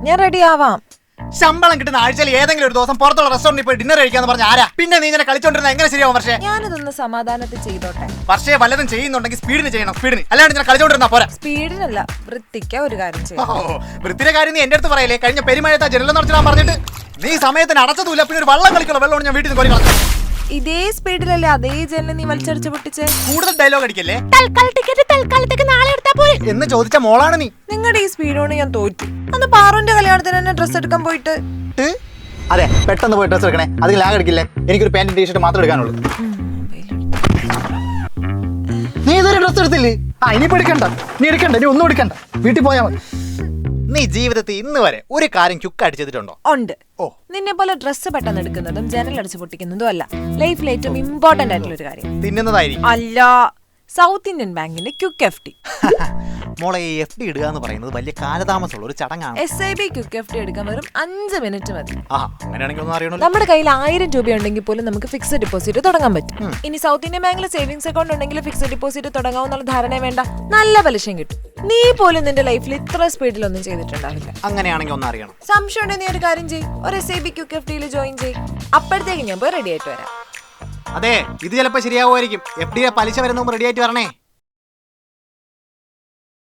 ഞാൻ റെഡി ആവാം. ശമ്പളം കിട്ടുന്ന ആഴ്ചയിൽ ഏതെങ്കിലും ഒരു ദിവസം പുറത്തുള്ള റെസ്റ്റോറന്റിൽ പോയി ഡിന്നർ കഴിക്കാന്ന് പറഞ്ഞ ആരാ? പിന്നെ നീ ഇങ്ങനെ കളിച്ചോണ്ടിരുന്ന എങ്ങനെ ശരിയാവും വർഷേ? ഞാനിതൊന്ന് സമാധാനത്തിൽ ചെയ്തോട്ടെ. വർഷേ വല്ലതും ചെയ്യുന്നുണ്ടെങ്കിൽ സ്പീഡിന് ചെയ്യണം, സ്പീഡിന്. അല്ലാണ്ട് ഇങ്ങനെ കളിച്ചോണ്ടിരുന്നാ പോരാ. സ്പീഡിനല്ല, വൃത്തിക്ക ഒരു കാര്യം ചെയ്യും. വൃത്തിയുടെ കാര്യം നീ എന്റെ അടുത്ത് പറയല്ലേ? കഴിഞ്ഞ പെരുമഴത്തെ ജനലെന്ന് നടത്തിടാൻ പറഞ്ഞിട്ട് നീ സമയത്തിന് അടച്ചതുമില്ല. പിന്നെ ഒരു വള്ളം കളിക്കണോ? വെള്ളം ഞാൻ വീട്ടിൽ നിന്ന് കോരി. ഇതേ സ്പീഡിലല്ലേ അതേ ജനലിൽ നീ വലിച്ചടിച്ച് പൊട്ടിച്ചേ? കൂടുതൽ ഡയലോഗ് അടിക്കല്ലേ? തൽക്കാലത്തേക്ക് നാളെ എടുത്താ പോരെ എന്ന് ചോദിച്ച മോളാണ് നീ. നിങ്ങളുടെ ഈ സ്പീഡോണ് ഞാൻ തോറ്റു. അന്ന് പാറുന്റെ കല്യാണത്തിന് തന്നെ ഡ്രസ് എടുക്കാൻ പോയിട്ട്. അതെ, പെട്ടെന്ന് പോയി ഡ്രസ് എടുക്കണേ. അതിൽ ലാഗ് അടിക്കില്ലേ? എനിക്കൊരു പാന്റും ടീഷർട്ട് മാത്രം എടുക്കാനുള്ളൂ. നീ ഇതൊരു ഡ്രസ് എടുത്തില്ലേ? ഇനിയിപ്പോ എടുക്കണ്ട, നീ ഒന്നും എടുക്കണ്ട, വീട്ടിൽ പോയാ മതി. നീ ജീവിതത്തിൽ ഇന്ന് വരെ ഒരു കാര്യം ക്യുക്ക് അടിച്ചിട്ടുണ്ടോ? ഉണ്ട്. നിന്നെ പോലെ ഡ്രസ്സ് പെട്ടെന്ന് എടുക്കുന്നതും ജനലടിച്ച് പൊട്ടിക്കുന്നതും അല്ല ലൈഫിൽ ഏറ്റവും ഇമ്പോർട്ടന്റ് ആയിട്ടുള്ള ഒരു കാര്യം. തിന്നുന്നതായിരിക്കും. അല്ല, സൗത്ത് ഇന്ത്യൻ ബാങ്കിന്റെ ക്യുക്ക് FD. മോളെ, ഈ FD ഇടുക എന്ന് പറയുന്നത് വലിയ കാലതാമസമുള്ള ഒരു ചടങ്ങാണ്. SIB ക്യുക്ക് FD എടുക്കാൻ വെറും 5 മിനിറ്റ് മതി. അങ്ങനെയാണെങ്കിൽ ഒന്നും അറിയണല്ലോ. നമ്മുടെ കയ്യിൽ 1000 രൂപ ഉണ്ടെങ്കിൽ പോലും നമുക്ക് ഫിക്സഡ് ഡെപ്പോസിറ്റ് തുടങ്ങാൻ പറ്റും. ഇനി സൗത്ത് ഇന്ത്യൻ ബാങ്കിലെ സേവിങ്സ് അക്കൗണ്ട് ഉണ്ടെങ്കിൽ ഫിക്സഡ് ഡെപ്പോസിറ്റ് തുടങ്ങാവുന്ന ധാരണ വേണ്ട, നല്ല പലിശയും കിട്ടും. നീ പോലും നിന്റെ ലൈഫിൽ ഇത്ര സ്പീഡിലൊന്നും ചെയ്തിട്ടുണ്ടാവില്ല. അങ്ങനെയാണെങ്കിൽ ഒന്നും അറിയണം. സംശയം ഉണ്ടെങ്കിൽ നീ ഒരു കാര്യം ചെയ്യും, ഒരു SIB ക്യുക്ക് FD ജോയിൻ ചെയ്യും. അപ്പോഴത്തേക്ക് ഞാൻ പോയി റെഡി ആയിട്ട് വരാം. അതെ, ഇത് ചിലപ്പോൾ ശരിയാവുമായിരിക്കും. FD പലിശ വരുന്ന റെഡി ആയിട്ട് വരണേ.